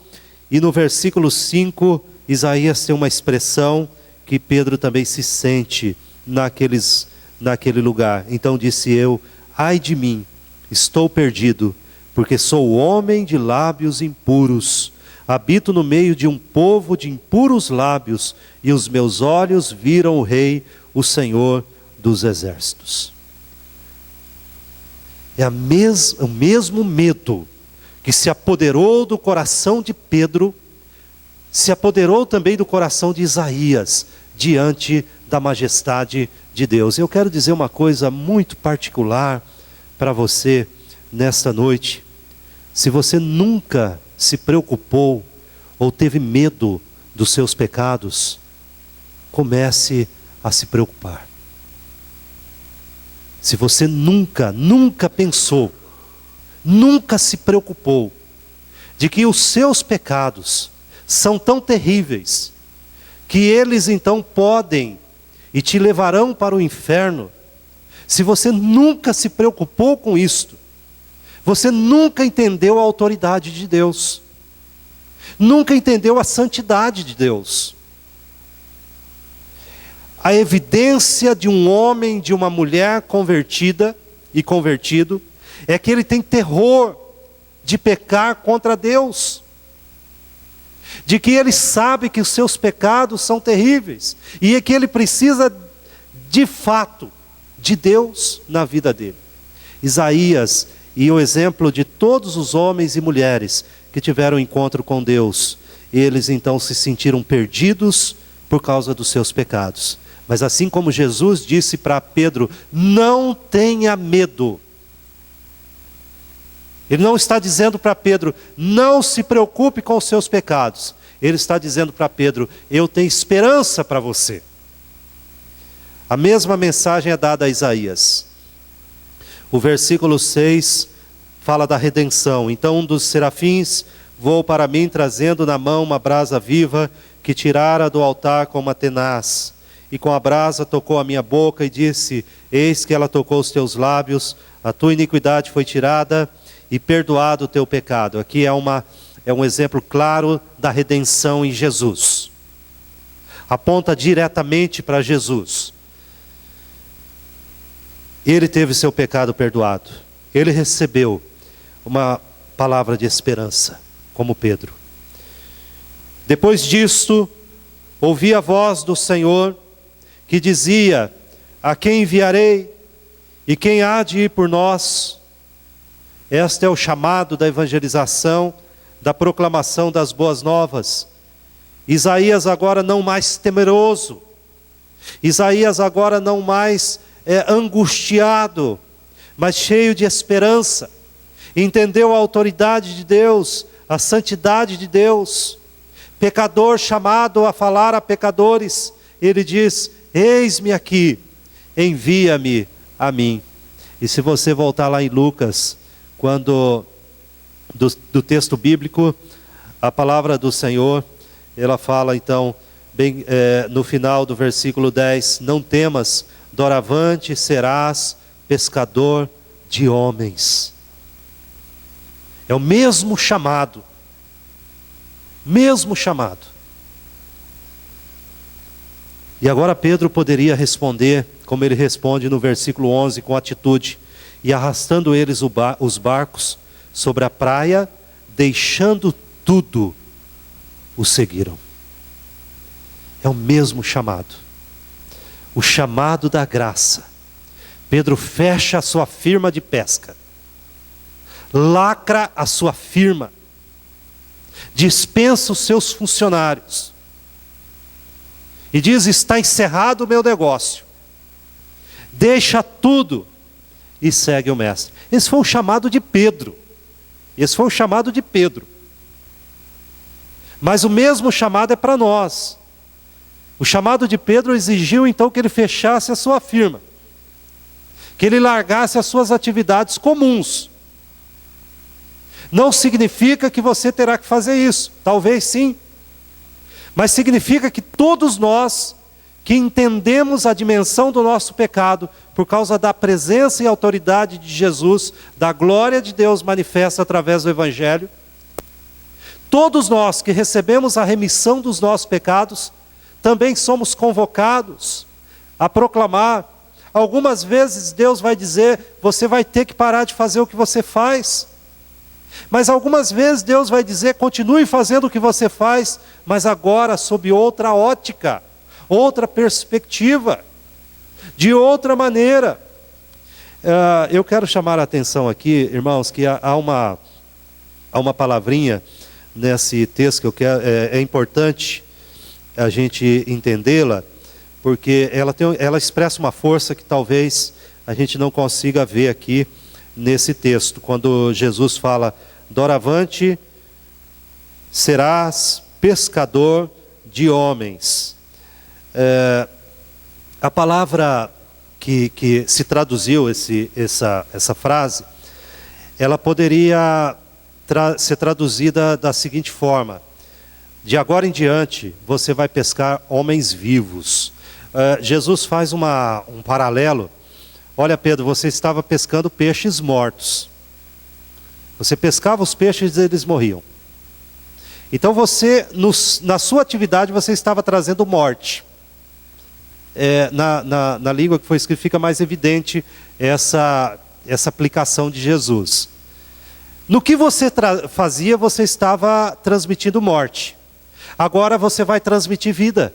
E no versículo 5, Isaías tem uma expressão que Pedro também se sente naquele lugar. Então disse eu: ai de mim, estou perdido, porque sou homem de lábios impuros. Habito no meio de um povo de impuros lábios, e os meus olhos viram o Rei, o Senhor dos exércitos. É o mesmo medo que se apoderou do coração de Pedro, se apoderou também do coração de Isaías, diante da majestade de Deus. Eu quero dizer uma coisa muito particular para você nesta noite. Se você nunca se preocupou ou teve medo dos seus pecados, comece a se preocupar. Se você nunca pensou, nunca se preocupou de que os seus pecados são tão terríveis, que eles então podem e te levarão para o inferno, se você nunca se preocupou com isto, você nunca entendeu a autoridade de Deus, nunca entendeu a santidade de Deus. A evidência de um homem, de uma mulher convertida e convertido, é que ele tem terror de pecar contra Deus, de que ele sabe que os seus pecados são terríveis, e é que ele precisa de fato de Deus na vida dele. Isaías e o exemplo de todos os homens e mulheres que tiveram encontro com Deus. Eles então se sentiram perdidos por causa dos seus pecados. Mas assim como Jesus disse para Pedro, não tenha medo. Ele não está dizendo para Pedro, não se preocupe com os seus pecados. Ele está dizendo para Pedro, eu tenho esperança para você. A mesma mensagem é dada a Isaías. O versículo 6 fala da redenção. Então um dos serafins voou para mim, trazendo na mão uma brasa viva, que tirara do altar com uma tenaz. E com a brasa tocou a minha boca e disse, eis que ela tocou os teus lábios, a tua iniquidade foi tirada e perdoado o teu pecado. Aqui é um exemplo claro da redenção em Jesus. Aponta diretamente para Jesus. Ele teve seu pecado perdoado. Ele recebeu uma palavra de esperança, como Pedro. Depois disto, ouvi a voz do Senhor, que dizia, a quem enviarei? E quem há de ir por nós? Este é o chamado da evangelização, da proclamação das boas novas. Isaías agora não mais temeroso. Isaías agora não mais angustiado, mas cheio de esperança. Entendeu a autoridade de Deus, a santidade de Deus. Pecador chamado a falar a pecadores, ele diz, eis-me aqui, envia-me a mim. E se você voltar lá em Lucas, quando do texto bíblico, a palavra do Senhor, ela fala então, bem no final do versículo 10, não temas, doravante serás pescador de homens. É o mesmo chamado. Mesmo chamado. E agora Pedro poderia responder, como ele responde no versículo 11, com atitude. E arrastando eles os barcos sobre a praia, deixando tudo, o seguiram. É o mesmo chamado. O chamado da graça. Pedro fecha a sua firma de pesca. Lacra a sua firma. Dispensa os seus funcionários. E diz, está encerrado o meu negócio. Deixa tudo e segue o mestre. Esse foi o chamado de Pedro. Esse foi o chamado de Pedro. Mas o mesmo chamado é para nós. O chamado de Pedro exigiu então que ele fechasse a sua firma. Que ele largasse as suas atividades comuns. Não significa que você terá que fazer isso. Talvez sim. Mas significa que todos nós que entendemos a dimensão do nosso pecado, por causa da presença e autoridade de Jesus, da glória de Deus manifesta através do Evangelho, todos nós que recebemos a remissão dos nossos pecados, também somos convocados a proclamar. Algumas vezes Deus vai dizer, você vai ter que parar de fazer o que você faz. Mas algumas vezes Deus vai dizer, continue fazendo o que você faz, mas agora sob outra ótica, outra perspectiva, de outra maneira. Eu quero chamar a atenção aqui, irmãos, que há uma palavrinha nesse texto que eu quero, é importante a gente entendê-la, porque ela expressa uma força que talvez a gente não consiga ver aqui nesse texto, quando Jesus fala, doravante serás pescador de homens. A palavra que se traduziu essa frase, ela poderia ser traduzida da seguinte forma, de agora em diante você vai pescar homens vivos. Jesus faz um paralelo. Olha, Pedro, você estava pescando peixes mortos. Você pescava os peixes e eles morriam. Então você, na sua atividade, você estava trazendo morte. Na língua que foi escrita fica mais evidente essa aplicação de Jesus. No que você fazia, você estava transmitindo morte. Agora você vai transmitir vida.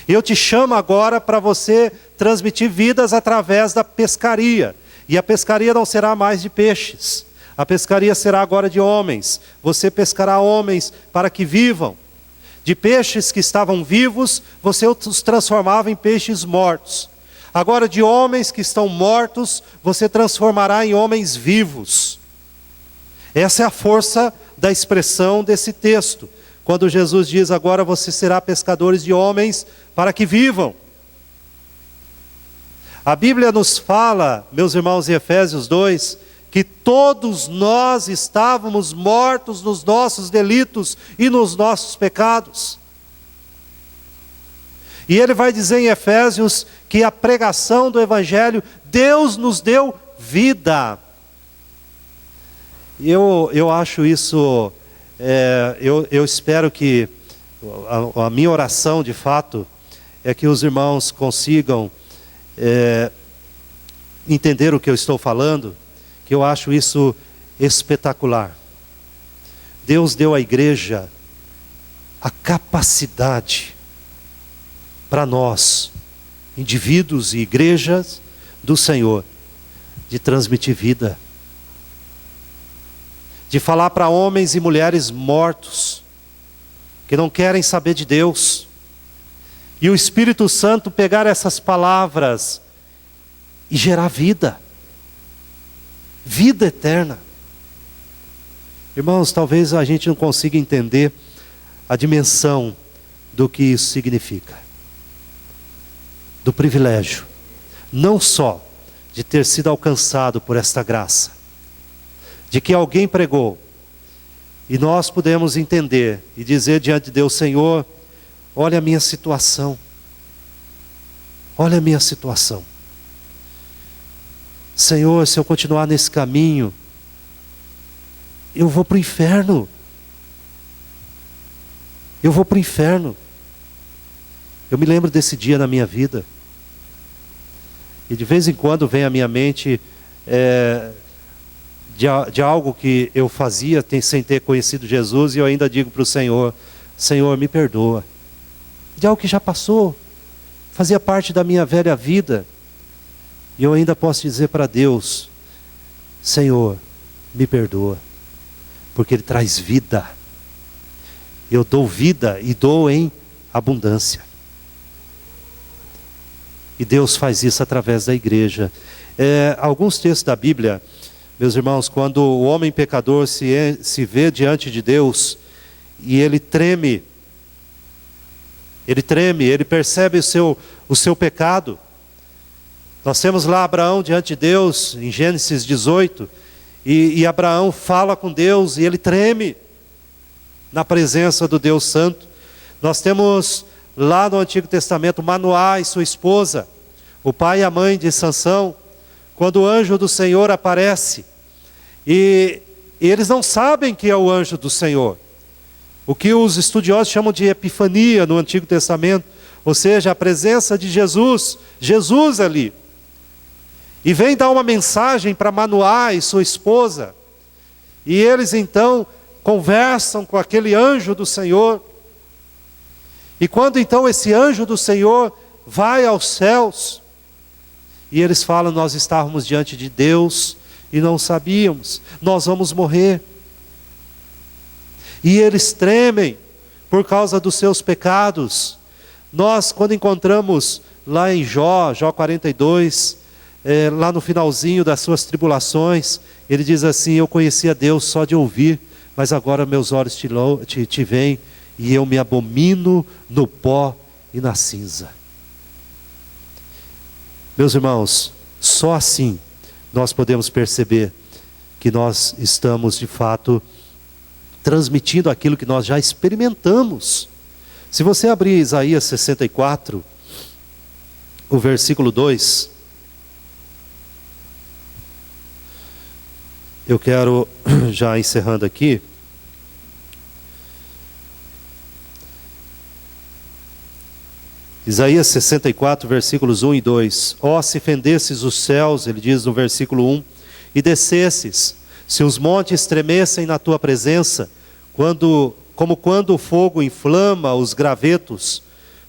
Eu te chamo agora para você transmitir vidas através da pescaria. E a pescaria não será mais de peixes. A pescaria será agora de homens. Você pescará homens para que vivam. De peixes que estavam vivos, você os transformava em peixes mortos. Agora de homens que estão mortos, você transformará em homens vivos. Essa é a força da expressão desse texto. Quando Jesus diz, agora você será pescadores de homens para que vivam. A Bíblia nos fala, meus irmãos, em Efésios 2, que todos nós estávamos mortos nos nossos delitos e nos nossos pecados. E ele vai dizer em Efésios que a pregação do Evangelho, Deus nos deu vida. Eu acho isso, eu espero que a minha oração de fato é que os irmãos consigam entender o que eu estou falando, que eu acho isso espetacular. Deus deu à igreja a capacidade para nós, indivíduos e igrejas do Senhor, de transmitir vida. De falar para homens e mulheres mortos, que não querem saber de Deus. E o Espírito Santo pegar essas palavras e gerar vida. Vida eterna. Irmãos, talvez a gente não consiga entender a dimensão do que isso significa. Do privilégio, não só de ter sido alcançado por esta graça, de que alguém pregou, e nós podemos entender e dizer diante de Deus, Senhor, olha a minha situação, olha a minha situação. Senhor, se eu continuar nesse caminho, eu vou para o inferno. Eu vou para o inferno. Eu me lembro desse dia na minha vida. E de vez em quando vem à minha mente de algo que eu fazia sem ter conhecido Jesus, e eu ainda digo para o Senhor, Senhor, me perdoa. De algo que já passou, fazia parte da minha velha vida. E eu ainda posso dizer para Deus, Senhor, me perdoa, porque Ele traz vida. Eu dou vida e dou em abundância. E Deus faz isso através da igreja. Alguns textos da Bíblia, meus irmãos, quando o homem pecador se vê diante de Deus, e ele treme, ele percebe o seu pecado. Nós temos lá Abraão diante de Deus, em Gênesis 18, e Abraão fala com Deus, e ele treme na presença do Deus Santo. Nós temos lá no Antigo Testamento Manoá e sua esposa, o pai e a mãe de Sansão, quando o anjo do Senhor aparece, e eles não sabem que é o anjo do Senhor, o que os estudiosos chamam de epifania no Antigo Testamento, ou seja, a presença de Jesus ali, e vem dar uma mensagem para Manoá e sua esposa, e eles então conversam com aquele anjo do Senhor, e quando então esse anjo do Senhor vai aos céus, e eles falam, nós estávamos diante de Deus e não sabíamos, nós vamos morrer. E eles tremem por causa dos seus pecados. Nós, quando encontramos lá em Jó 42, lá no finalzinho das suas tribulações, ele diz assim, eu conhecia Deus só de ouvir, mas agora meus olhos te veem, e eu me abomino no pó e na cinza. Meus irmãos, só assim nós podemos perceber que nós estamos de fato transmitindo aquilo que nós já experimentamos. Se você abrir Isaías 64, o versículo 2, eu quero, já encerrando aqui, Isaías 64, versículos 1 e 2. Ó, se fendesses os céus, ele diz no versículo 1, e descesses, se os montes tremessem na tua presença, como quando o fogo inflama os gravetos,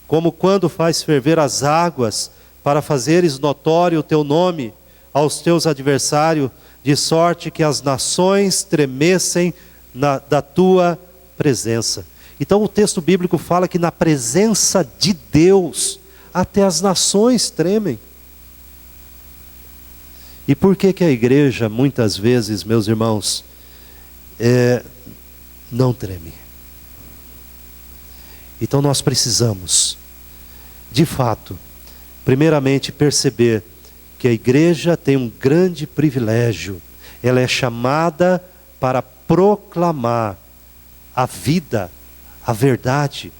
como quando faz ferver as águas, para fazeres notório o teu nome, aos teus adversários, de sorte que as nações tremessem da tua presença. Então o texto bíblico fala que na presença de Deus, até as nações tremem. E por que que a igreja, muitas vezes, meus irmãos, não treme? Então nós precisamos, de fato, primeiramente perceber que a igreja tem um grande privilégio. Ela é chamada para proclamar a vida, a verdade.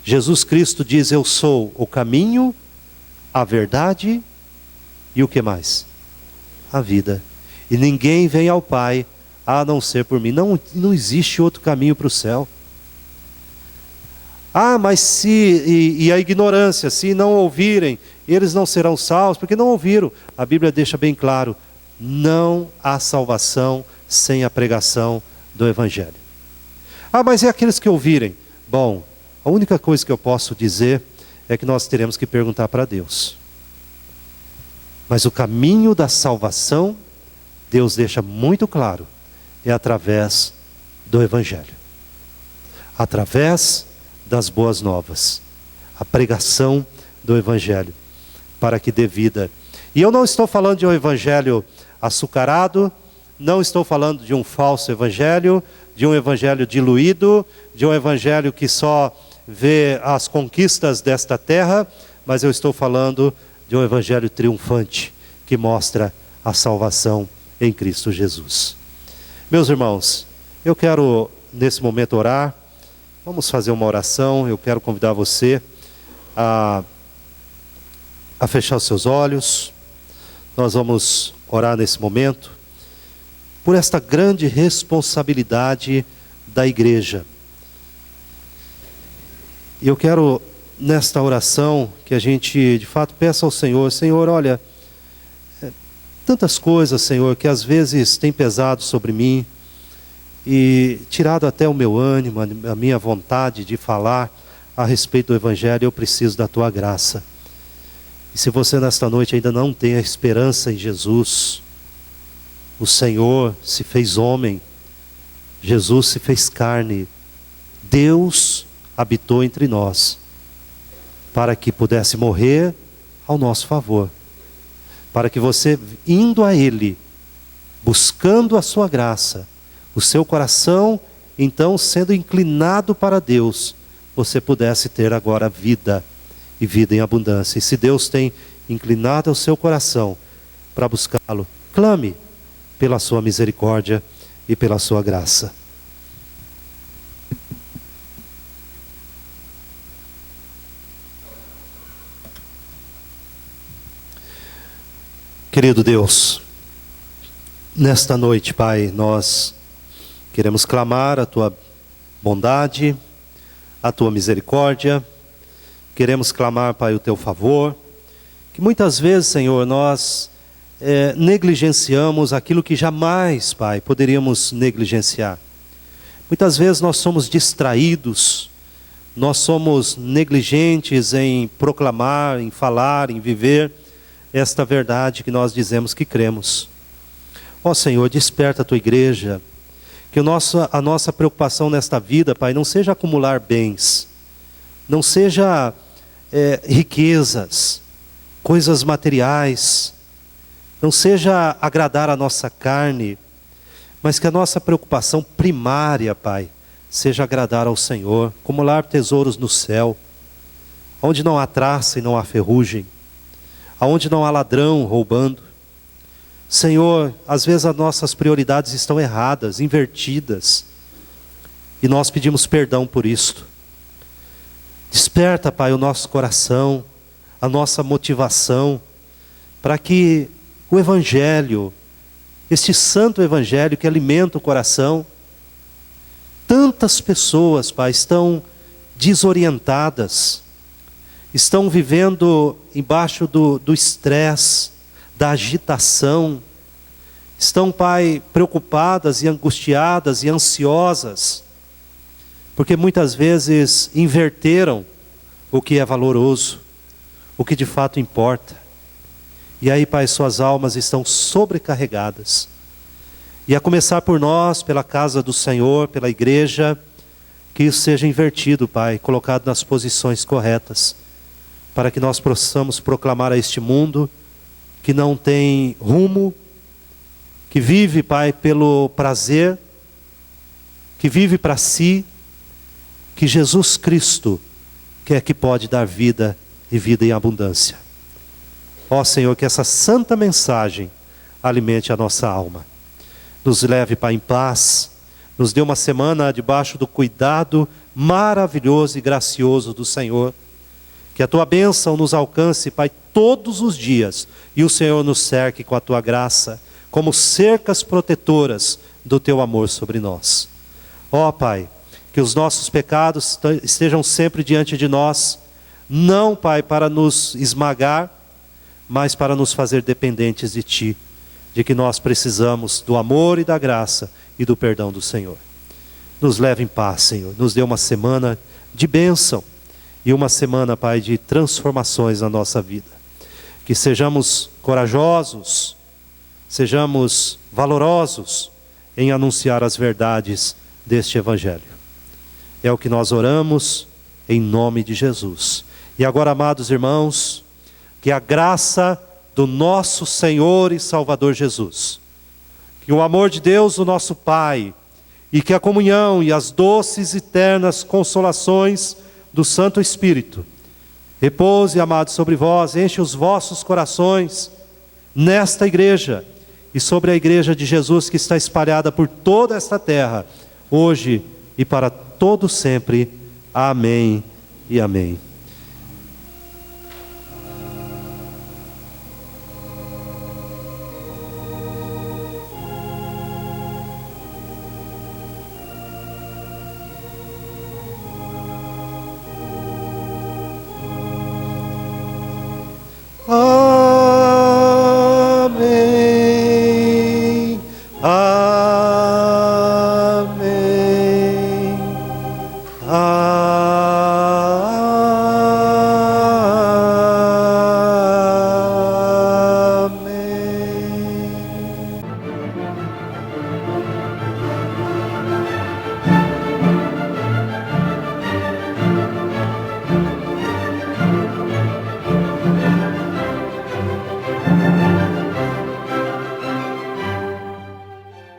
Jesus Cristo diz: eu sou o caminho, a verdade e o que mais? A vida. E ninguém vem ao Pai a não ser por mim. Não existe outro caminho para o céu. Mas e a ignorância, se não ouvirem, eles não serão salvos, porque não ouviram. A Bíblia deixa bem claro: não há salvação sem a pregação do Evangelho. Mas e aqueles que ouvirem? Bom, a única coisa que eu posso dizer é que nós teremos que perguntar para Deus. Mas o caminho da salvação, Deus deixa muito claro, é através do Evangelho. Através das boas novas. A pregação do Evangelho, para que dê vida. E eu não estou falando de um Evangelho açucarado, não estou falando de um falso Evangelho, de um Evangelho diluído, de um Evangelho que só vê as conquistas desta terra, mas eu estou falando de um Evangelho triunfante, que mostra a salvação em Cristo Jesus. Meus irmãos, eu quero nesse momento orar. Vamos fazer uma oração. Eu quero convidar você a fechar os seus olhos. Nós vamos orar nesse momento por esta grande responsabilidade da igreja. E eu quero, nesta oração, que a gente de fato peça ao Senhor: Senhor, olha, tantas coisas, Senhor, que às vezes tem pesado sobre mim e tirado até o meu ânimo, a minha vontade de falar a respeito do Evangelho. Eu preciso da Tua graça. E se você nesta noite ainda não tem a esperança em Jesus, o Senhor se fez homem, Jesus se fez carne, Deus habitou entre nós, para que pudesse morrer ao nosso favor, para que você, indo a Ele, buscando a sua graça, o seu coração então sendo inclinado para Deus, você pudesse ter agora vida, e vida em abundância. E se Deus tem inclinado o seu coração para buscá-lo, clame pela sua misericórdia e pela sua graça. Querido Deus, nesta noite, Pai, nós queremos clamar a Tua bondade, a Tua misericórdia. Queremos clamar, Pai, o Teu favor, que muitas vezes, Senhor, nós negligenciamos aquilo que jamais, Pai, poderíamos negligenciar. Muitas vezes nós somos distraídos, nós somos negligentes em proclamar, em falar, em viver esta verdade que nós dizemos que cremos. Ó Senhor, desperta a Tua igreja, que a nossa preocupação nesta vida, Pai, não seja acumular bens, não seja riquezas, coisas materiais, não seja agradar a nossa carne, mas que a nossa preocupação primária, Pai, seja agradar ao Senhor, acumular tesouros no céu, onde não há traça e não há ferrugem, aonde não há ladrão roubando. Senhor, às vezes as nossas prioridades estão erradas, invertidas, e nós pedimos perdão por isto. Desperta, Pai, o nosso coração, a nossa motivação, para que o Evangelho, este santo Evangelho que alimenta o coração, tantas pessoas, Pai, estão desorientadas, estão vivendo embaixo do estresse, da agitação, estão, Pai, preocupadas e angustiadas e ansiosas, porque muitas vezes inverteram o que é valoroso, o que de fato importa. E aí, Pai, suas almas estão sobrecarregadas. E a começar por nós, pela casa do Senhor, pela igreja, que isso seja invertido, Pai, colocado nas posições corretas, para que nós possamos proclamar a este mundo que não tem rumo, que vive, Pai, pelo prazer, que vive para si, que Jesus Cristo que é que pode dar vida e vida em abundância. Ó Senhor, que essa santa mensagem alimente a nossa alma. Nos leve, Pai, em paz. Nos dê uma semana debaixo do cuidado maravilhoso e gracioso do Senhor. Que a Tua bênção nos alcance, Pai, todos os dias. E o Senhor nos cerque com a Tua graça, como cercas protetoras do Teu amor sobre nós. Ó Pai, que os nossos pecados estejam sempre diante de nós. Não, Pai, para nos esmagar, mas para nos fazer dependentes de Ti. De que nós precisamos do amor e da graça e do perdão do Senhor. Nos leve em paz, Senhor. Nos dê uma semana de bênção. E uma semana, Pai, de transformações na nossa vida. Que sejamos corajosos, sejamos valorosos em anunciar as verdades deste Evangelho. É o que nós oramos em nome de Jesus. E agora, amados irmãos, que a graça do nosso Senhor e Salvador Jesus, que o amor de Deus, o nosso Pai, e que a comunhão e as doces e ternas consolações do Santo Espírito repouse, amados, sobre vós, enche os vossos corações nesta igreja e sobre a igreja de Jesus que está espalhada por toda esta terra, hoje e para todo sempre. Amém e amém.